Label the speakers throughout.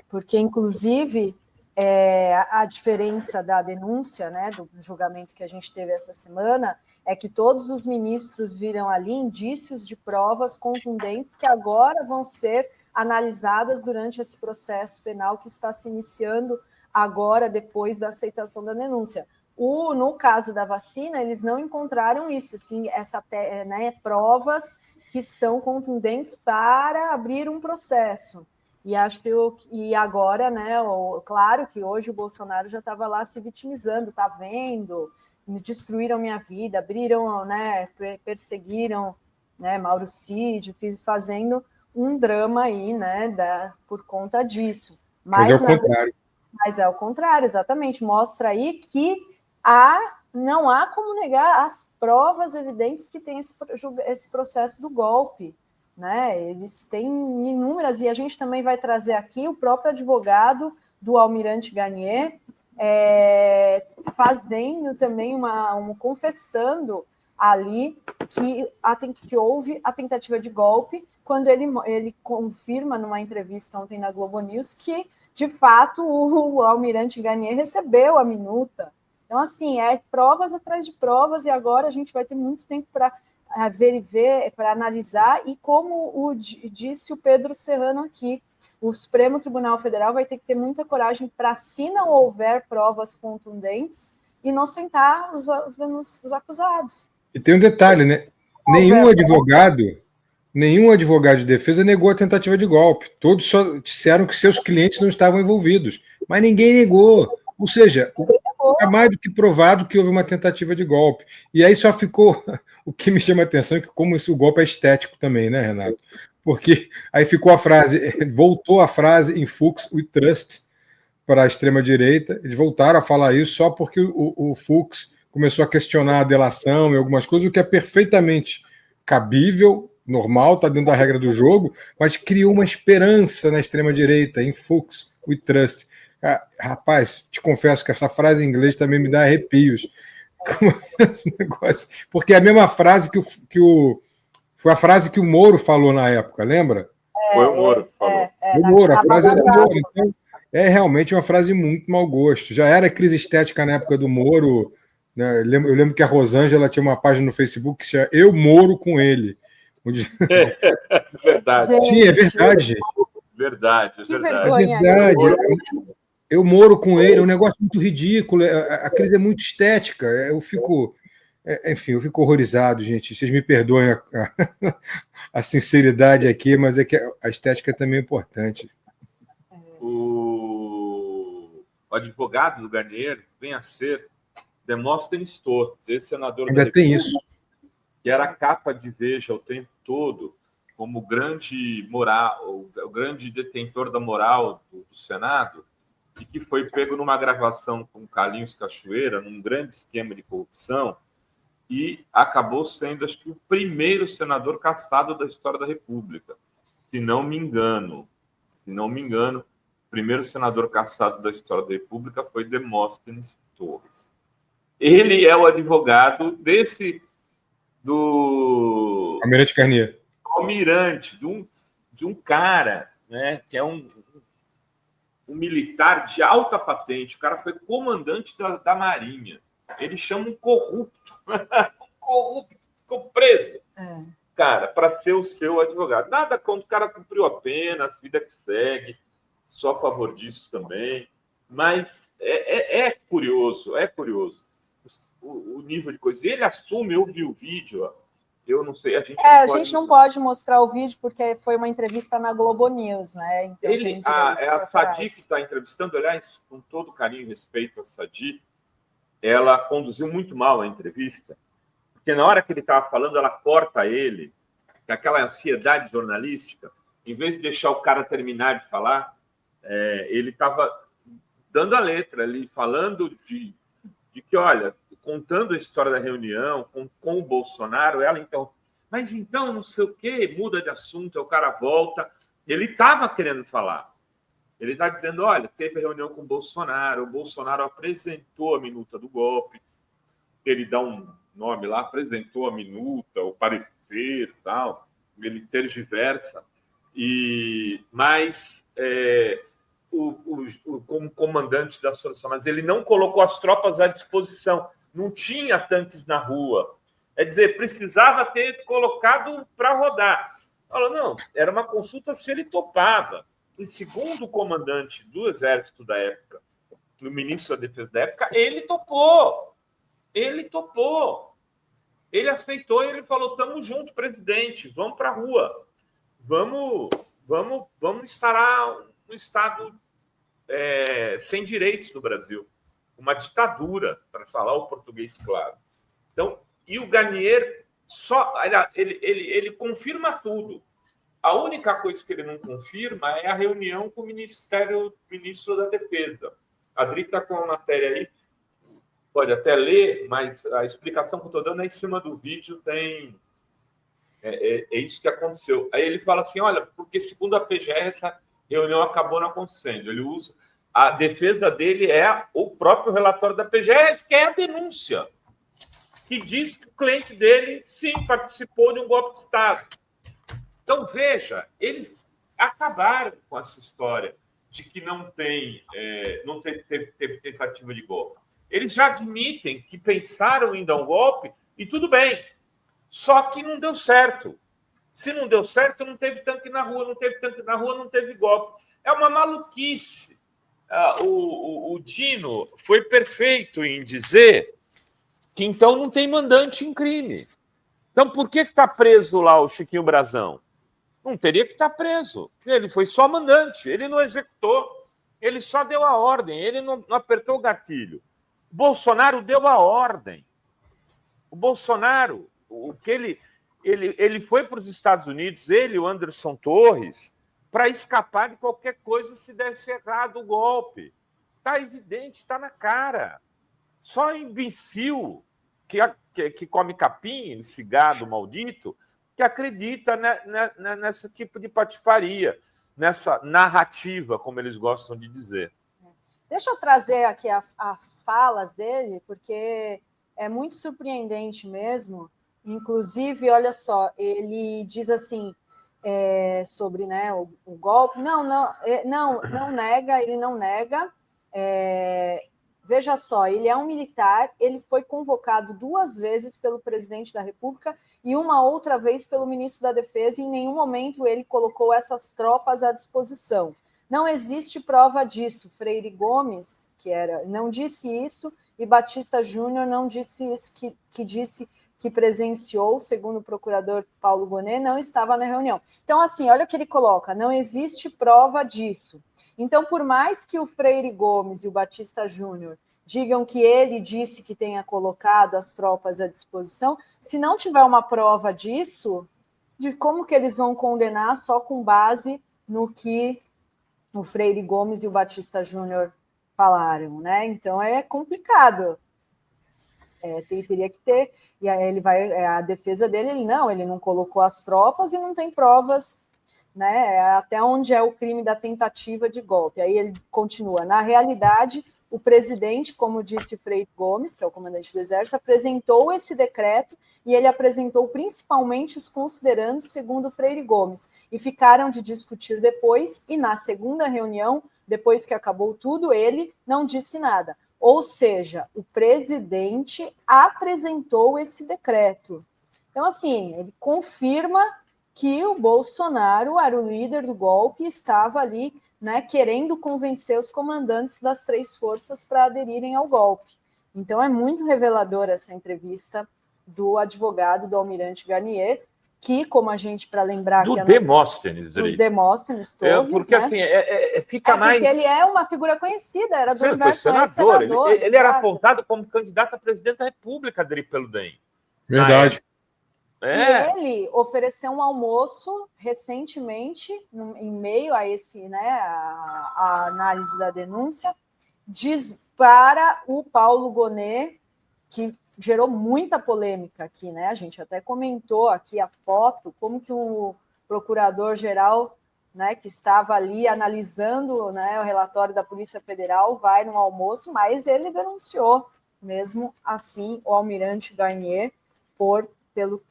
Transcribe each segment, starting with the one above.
Speaker 1: Porque, inclusive, a diferença da denúncia, né, do julgamento que a gente teve essa semana, é que todos os ministros viram ali indícios de provas contundentes que agora vão ser analisadas durante esse processo penal que está se iniciando agora, depois da aceitação da denúncia. No caso da vacina, eles não encontraram isso, assim, provas que são contundentes para abrir um processo. E agora, né, claro que hoje o Bolsonaro já estava lá se vitimizando, tá vendo? Destruíram minha vida, abriram, né, perseguiram, né, Mauro Cid, fazendo um drama aí, né, por conta disso.
Speaker 2: Mas é o contrário.
Speaker 1: Mas é o contrário, exatamente. Mostra aí que não há como negar as provas evidentes que tem esse processo do golpe. Né? Eles têm inúmeras, e a gente também vai trazer aqui o próprio advogado do Almirante Garnier, fazendo também confessando ali que houve a tentativa de golpe, quando ele confirma numa entrevista ontem na Globo News que, de fato, o Almirante Garnier recebeu a minuta. Então, assim, provas atrás de provas, e agora a gente vai ter muito tempo para ver, para analisar, e como disse o Pedro Serrano aqui, o Supremo Tribunal Federal vai ter que ter muita coragem para, se não houver provas contundentes, inocentar os acusados.
Speaker 2: E tem um detalhe, né? Nenhum advogado de defesa negou a tentativa de golpe. Todos só disseram que seus clientes não estavam envolvidos. Mas ninguém negou. Ou seja, é mais do que provado que houve uma tentativa de golpe. E aí só ficou... O que me chama a atenção é que como o golpe é estético também, né, Renato? Porque aí ficou a frase, voltou a frase "in Fuchs we trust" para a extrema-direita. Eles voltaram a falar isso só porque o Fuchs começou a questionar a delação e algumas coisas, o que é perfeitamente cabível, normal, está dentro da regra do jogo, mas criou uma esperança na extrema-direita, "in Fuchs we trust". Rapaz, te confesso que essa frase em inglês também me dá arrepios. Como esse negócio? Porque é a mesma frase foi a frase que o Moro falou na época, lembra?
Speaker 3: Foi o Moro que falou.
Speaker 2: O Moro, a frase é do Moro. Então, é realmente uma frase de muito mau gosto. Já era crise estética na época do Moro. Né? Eu lembro que a Rosângela tinha uma página no Facebook que chama "Eu Moro com ele". Onde...
Speaker 3: Verdade.
Speaker 2: Sim, é verdade.
Speaker 3: Verdade.
Speaker 1: Vergonha.
Speaker 2: É verdade. Eu moro com ele, é um negócio muito ridículo. A crise é muito estética. Eu fico horrorizado, gente. Vocês me perdoem a sinceridade aqui, mas é que a estética também é importante.
Speaker 3: O advogado do Garnier vem a ser Demóstenes Torres, ex-senador
Speaker 2: Ainda
Speaker 3: da
Speaker 2: tem
Speaker 3: República,
Speaker 2: isso.
Speaker 3: que era capa de Veja o tempo todo, como grande moral, o grande detentor da moral do Senado, e que foi pego numa gravação com Carlinhos Cachoeira, num grande esquema de corrupção, e acabou sendo, acho que, o primeiro senador cassado da história da República, se não me engano. O primeiro senador cassado da história da República foi Demóstenes Torres. Ele é o advogado do
Speaker 2: Almirante Garnier.
Speaker 3: Almirante, de um cara, né, que é um militar de alta patente. O cara foi comandante da Marinha. Ele chama um corrupto. Um corrupto ficou preso. Cara, para ser o seu advogado. Nada contra, o cara cumpriu a pena, a vida que segue. Só a favor disso também. Mas é curioso, o nível de coisa. Ele assume, eu vi o vídeo, ó. Eu não sei,
Speaker 1: a gente não pode mostrar o vídeo porque foi uma entrevista na Globo News, né? Então,
Speaker 3: é a Sadi que está entrevistando, aliás, com todo carinho e respeito a Sadi, ela conduziu muito mal a entrevista, porque na hora que ele estava falando, ela corta ele, com aquela ansiedade jornalística, em vez de deixar o cara terminar de falar, ele estava dando a letra ali, falando de que, olha, contando a história da reunião com o Bolsonaro, ela então, mas então não sei o quê, muda de assunto, o cara volta. Ele estava querendo falar. Ele está dizendo, olha, teve reunião com o Bolsonaro apresentou a minuta do golpe, ele dá um nome lá, apresentou a minuta, o parecer, tal, ele tergiversa. Mas como comandante das Forças Armadas, ele não colocou as tropas à disposição, não tinha tanques na rua. É dizer, precisava ter colocado para rodar. Falou, não, era uma consulta se ele topava. E segundo o comandante do Exército da época, o ministro da Defesa da época, ele topou. Ele aceitou e ele falou, estamos juntos, presidente, vamos para a rua. Vamos instaurar um Estado sem direitos no Brasil. Uma ditadura, para falar o português claro. Então, e o Garnier ele confirma tudo. A única coisa que ele não confirma é a reunião com o ministro da Defesa. A Adri está com a matéria aí, pode até ler, mas a explicação que eu estou dando é em cima do vídeo, é isso que aconteceu. Aí ele fala assim, olha, porque segundo a PGR, essa reunião acabou não acontecendo. Ele usa... A defesa dele é o próprio relatório da PGR, que é a denúncia, que diz que o cliente dele, sim, participou de um golpe de Estado. Então, veja, eles acabaram com essa história de que não teve tentativa de golpe. Eles já admitem que pensaram em dar um golpe e tudo bem, só que não deu certo. Se não deu certo, não teve tanque na rua, não teve golpe. É uma maluquice. O Dino foi perfeito em dizer que então não tem mandante em crime. Então, por que está preso lá o Chiquinho Brazão? Não teria que estar preso. Ele foi só mandante, ele não executou, ele só deu a ordem, ele não apertou o gatilho. O Bolsonaro deu a ordem. O Bolsonaro, ele foi para os Estados Unidos, ele e o Anderson Torres, para escapar de qualquer coisa se desse errado o golpe. Está evidente, está na cara. Só imbecil que come capim, esse gado maldito, que acredita nesse tipo de patifaria, nessa narrativa, como eles gostam de dizer.
Speaker 1: Deixa eu trazer aqui as falas dele, porque é muito surpreendente mesmo. Inclusive, olha só, ele diz assim, sobre, né, o golpe. Não nega, ele não nega. Veja só, ele é um militar, ele foi convocado 2 vezes pelo presidente da República e uma outra vez pelo ministro da Defesa, e em nenhum momento ele colocou essas tropas à disposição. Não existe prova disso. Freire Gomes, não disse isso, e Batista Júnior não disse isso, que disse que presenciou, segundo o procurador Paulo Gonet, não estava na reunião. Então, assim, olha o que ele coloca, não existe prova disso. Então, por mais que o Freire Gomes e o Batista Júnior digam que ele disse que tenha colocado as tropas à disposição, se não tiver uma prova disso, de como que eles vão condenar só com base no que o Freire Gomes e o Batista Júnior falaram, né? Então, é complicado. Teria que ter, e aí a defesa dele, ele não colocou as tropas e não tem provas, né, até onde é o crime da tentativa de golpe. Aí ele continua, na realidade, o presidente, como disse o Freire Gomes, que é o comandante do Exército, apresentou esse decreto e ele apresentou principalmente os considerandos, segundo o Freire Gomes, e ficaram de discutir depois, e na segunda reunião, depois que acabou tudo, ele não disse nada. Ou seja, o presidente apresentou esse decreto. Então, assim, ele confirma que o Bolsonaro era o líder do golpe e estava ali, né, querendo convencer os comandantes das 3 forças para aderirem ao golpe. Então, é muito reveladora essa entrevista do advogado do almirante Garnier, que, como a gente, para lembrar...
Speaker 3: Do Demóstenes.
Speaker 1: Do Demóstenes Torres,
Speaker 3: porque,
Speaker 1: né?
Speaker 3: assim, fica mais...
Speaker 1: Porque ele é uma figura conhecida, era do
Speaker 3: Ele foi senador. Ele era apontado como candidato a presidente da República, Adri pelo DEM.
Speaker 2: Verdade.
Speaker 1: E ele ofereceu um almoço recentemente, em meio a esse, né, a análise da denúncia, para o Paulo Gonet, que gerou muita polêmica aqui, né? A gente até comentou aqui a foto, como que o procurador-geral, né, que estava ali analisando, né, o relatório da Polícia Federal, vai no almoço, mas ele denunciou, mesmo assim, o almirante Garnier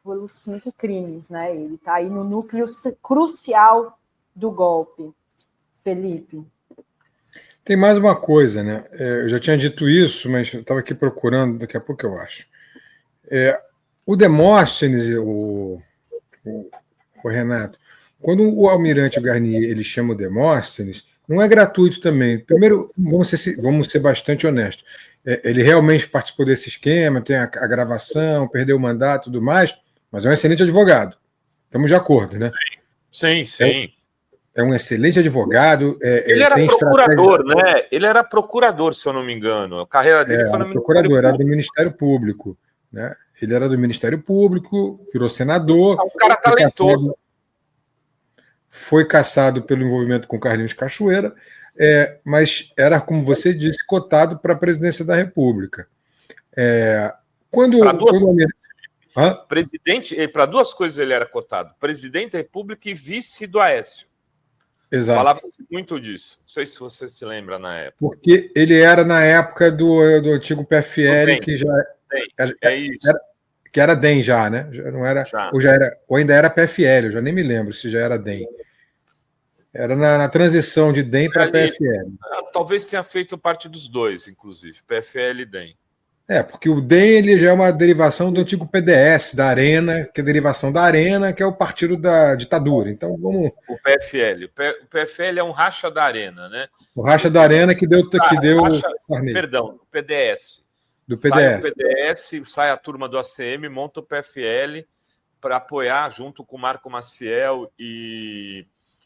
Speaker 1: pelos 5 crimes, né? Ele está aí no núcleo crucial do golpe. Felipe.
Speaker 2: Tem mais uma coisa, né? Eu já tinha dito isso, mas eu estava aqui procurando, daqui a pouco eu acho. O Demóstenes, o Renato, quando o almirante Garnier ele chama o Demóstenes, não é gratuito também. Primeiro, vamos ser bastante honestos. Ele realmente participou desse esquema, tem a gravação, perdeu o mandato e tudo mais, mas é um excelente advogado. Estamos de acordo, né?
Speaker 3: Sim, sim.
Speaker 2: É um excelente advogado.
Speaker 3: Ele era procurador, né? Ele era procurador, se eu não me engano. A carreira dele foi no Ministério Público.
Speaker 2: Era do Ministério Público, né? Ele era do Ministério Público, virou senador.
Speaker 3: É um cara talentoso.
Speaker 2: Foi cassado pelo envolvimento com Carlinhos Cachoeira, mas era, como você disse, cotado para a presidência da República.
Speaker 3: Para duas coisas ele era cotado: presidente da República e vice do Aécio.
Speaker 2: Exato.
Speaker 3: Falava-se muito disso. Não sei se você se lembra na época.
Speaker 2: Porque ele era na época do antigo PFL, que já que era DEM já, né? Já não era, já. Ou ainda era PFL, eu já nem me lembro se já era DEM. Era na transição de DEM para PFL.
Speaker 3: Talvez tenha feito parte dos dois, inclusive, PFL e DEM.
Speaker 2: Porque o DEM ele já é uma derivação do antigo PDS, da Arena, que é a derivação da Arena, que é o partido da ditadura. Então vamos.
Speaker 3: O PFL. O PFL é um racha da Arena, né?
Speaker 2: O racha da Arena que deu.
Speaker 3: Perdão, o PDS.
Speaker 2: Do
Speaker 3: sai o PDS, sai a turma do ACM, monta o PFL para apoiar, junto com Marco Maciel e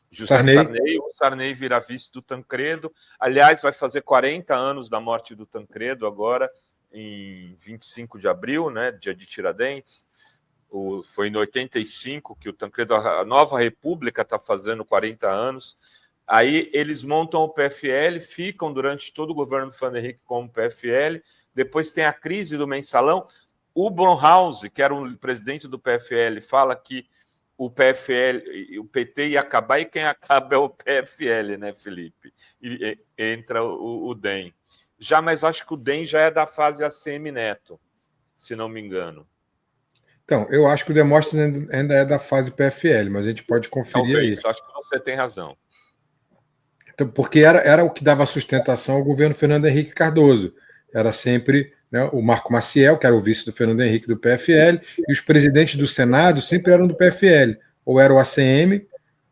Speaker 3: José Sarney. O Sarney vira vice do Tancredo. Aliás, vai fazer 40 anos da morte do Tancredo agora, em 25 de abril, né, dia de Tiradentes. Foi em 85 que o Tancredo, a Nova República, está fazendo 40 anos. Aí eles montam o PFL, ficam durante todo o governo do Fernando Henrique como PFL. Depois tem a crise do mensalão. O Brunhausen, que era o presidente do PFL, fala que o PFL, o PT ia acabar e quem acaba é o PFL, né, Felipe? E entra o DEM. Mas acho que o DEM já é da fase ACM Neto, se não me engano.
Speaker 2: Então, eu acho que o Demóstenes ainda é da fase PFL, mas a gente pode conferir.
Speaker 3: Talvez, acho que você tem razão.
Speaker 2: Então, porque era o que dava sustentação ao governo Fernando Henrique Cardoso. Era sempre, né, o Marco Maciel, que era o vice do Fernando Henrique do PFL, e os presidentes do Senado sempre eram do PFL. Ou era o ACM,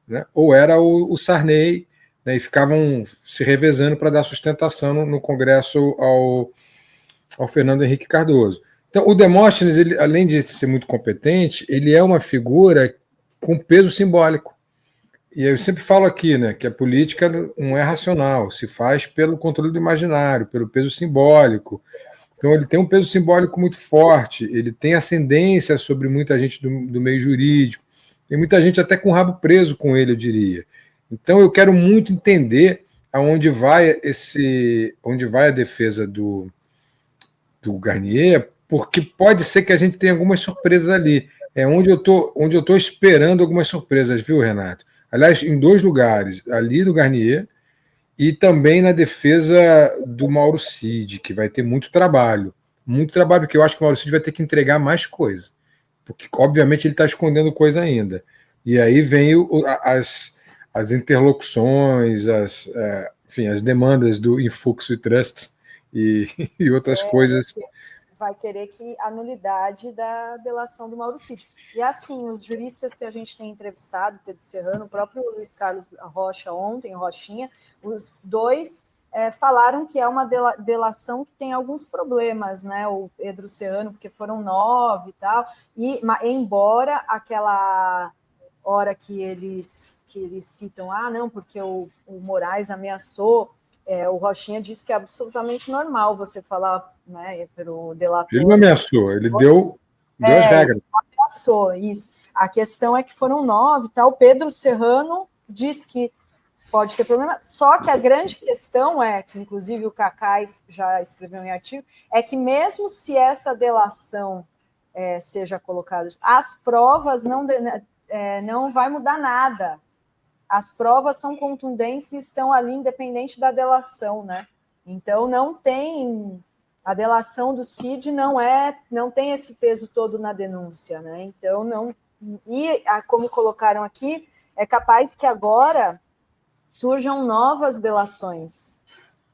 Speaker 2: né, ou era o Sarney, né, e ficavam se revezando para dar sustentação no Congresso ao Fernando Henrique Cardoso. Então, o Demóstenes, ele, além de ser muito competente, ele é uma figura com peso simbólico. E eu sempre falo aqui, né, que a política não é racional, se faz pelo controle do imaginário, pelo peso simbólico. Então, ele tem um peso simbólico muito forte, ele tem ascendência sobre muita gente do meio jurídico, tem muita gente até com o rabo preso com ele, eu diria. Então, eu quero muito entender aonde vai a defesa do Garnier, porque pode ser que a gente tenha algumas surpresas ali. É onde eu tô esperando algumas surpresas, viu, Renato? Aliás, em 2 lugares, ali no Garnier e também na defesa do Mauro Cid, que vai ter muito trabalho, porque eu acho que o Mauro Cid vai ter que entregar mais coisa, porque obviamente ele está escondendo coisa ainda. E aí vem as interlocuções, enfim, as demandas do Influxo e Trust e outras coisas.
Speaker 1: Vai querer que a nulidade da delação do Mauro Cid. E assim, os juristas que a gente tem entrevistado, Pedro Serrano, o próprio Luiz Carlos Rocha ontem, o Rochinha, os dois falaram que é uma delação que tem alguns problemas, né? O Pedro Serrano, porque foram 9 e tal, embora aquela hora que eles citam, não, porque o Moraes ameaçou, o Rochinha disse que é absolutamente normal você falar, né, pelo delator.
Speaker 2: Ele não ameaçou, ele deu as regras.
Speaker 1: Ele ameaçou, isso. A questão é que foram 9 e tal. Pedro Serrano diz que pode ter problema, só que a grande questão é, que inclusive o Cacai já escreveu em artigo, é que mesmo se essa delação seja colocada, as provas não vai mudar nada. As provas são contundentes e estão ali independente da delação, né? Então não tem a delação do Cid não tem esse peso todo na denúncia, né? Então não, e como colocaram aqui, é capaz que agora surjam novas delações,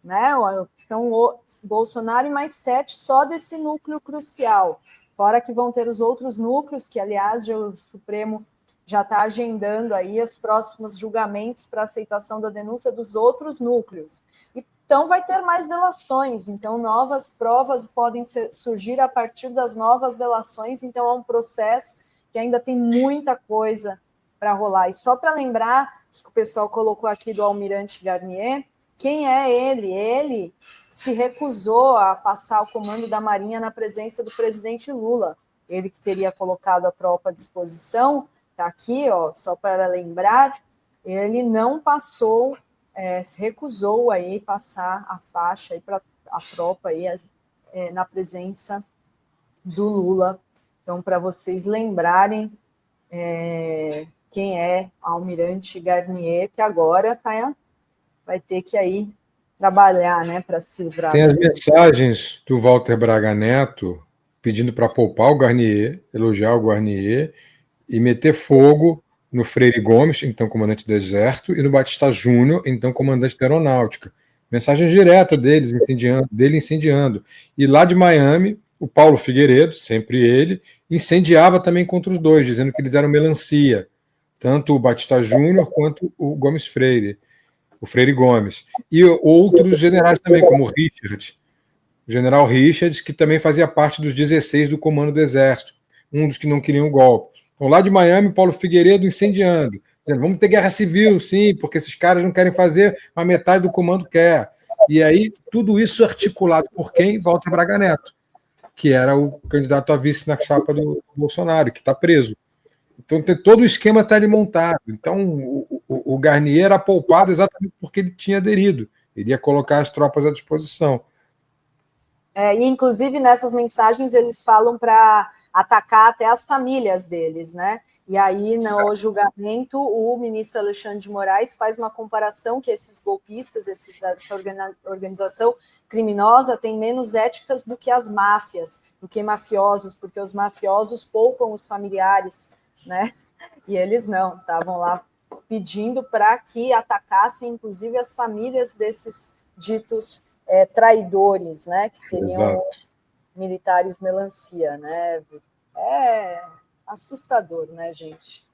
Speaker 1: né? São o Bolsonaro e mais 7 só desse núcleo crucial, fora que vão ter os outros núcleos, que, aliás, o Supremo já está agendando aí os próximos julgamentos para aceitação da denúncia dos outros núcleos. Então, vai ter mais delações, então novas provas podem surgir a partir das novas delações, então é um processo que ainda tem muita coisa para rolar. E só para lembrar, que o pessoal colocou aqui do Almirante Garnier, quem é ele? Ele se recusou a passar o comando da Marinha na presença do presidente Lula. Ele que teria colocado a tropa à disposição, está aqui, ó, só para lembrar, ele não passou, se recusou aí passar a faixa para a tropa aí, na presença do Lula. Então, para vocês lembrarem quem é Almirante Garnier, que agora vai ter que aí trabalhar, né, para se livrar.
Speaker 2: Tem as mensagens do Walter Braga Neto pedindo para poupar o Garnier, elogiar o Garnier e meter fogo no Freire Gomes, então comandante do Exército, e no Batista Júnior, então comandante da Aeronáutica. Mensagem direta dele incendiando. E lá de Miami, o Paulo Figueiredo, sempre ele, incendiava também contra os dois, dizendo que eles eram melancia, tanto o Batista Júnior quanto o Gomes Freire, o Freire Gomes. E outros generais também, como o Richard, o general Richards, que também fazia parte dos 16 do comando do Exército, um dos que não queriam o golpe. Então, lá de Miami, Paulo Figueiredo incendiando, dizendo, vamos ter guerra civil, sim, porque esses caras não querem fazer, a metade do comando quer. E aí, tudo isso articulado por quem? Walter Braga Neto, que era o candidato a vice na chapa do Bolsonaro, que está preso. Então, todo o esquema está ali montado. Então, o Garnier era poupado exatamente porque ele tinha aderido. Ele ia colocar as tropas à disposição.
Speaker 1: E, inclusive, nessas mensagens, eles falam para atacar até as famílias deles, né? E aí, no julgamento, o ministro Alexandre de Moraes faz uma comparação que esses golpistas, essa organização criminosa tem menos éticas do que as máfias, do que mafiosos, porque os mafiosos poupam os familiares, né? E eles não, estavam lá pedindo para que atacassem, inclusive, as famílias desses ditos traidores, né? Que seriam Exato. Os militares melancia, né? É assustador, né, gente?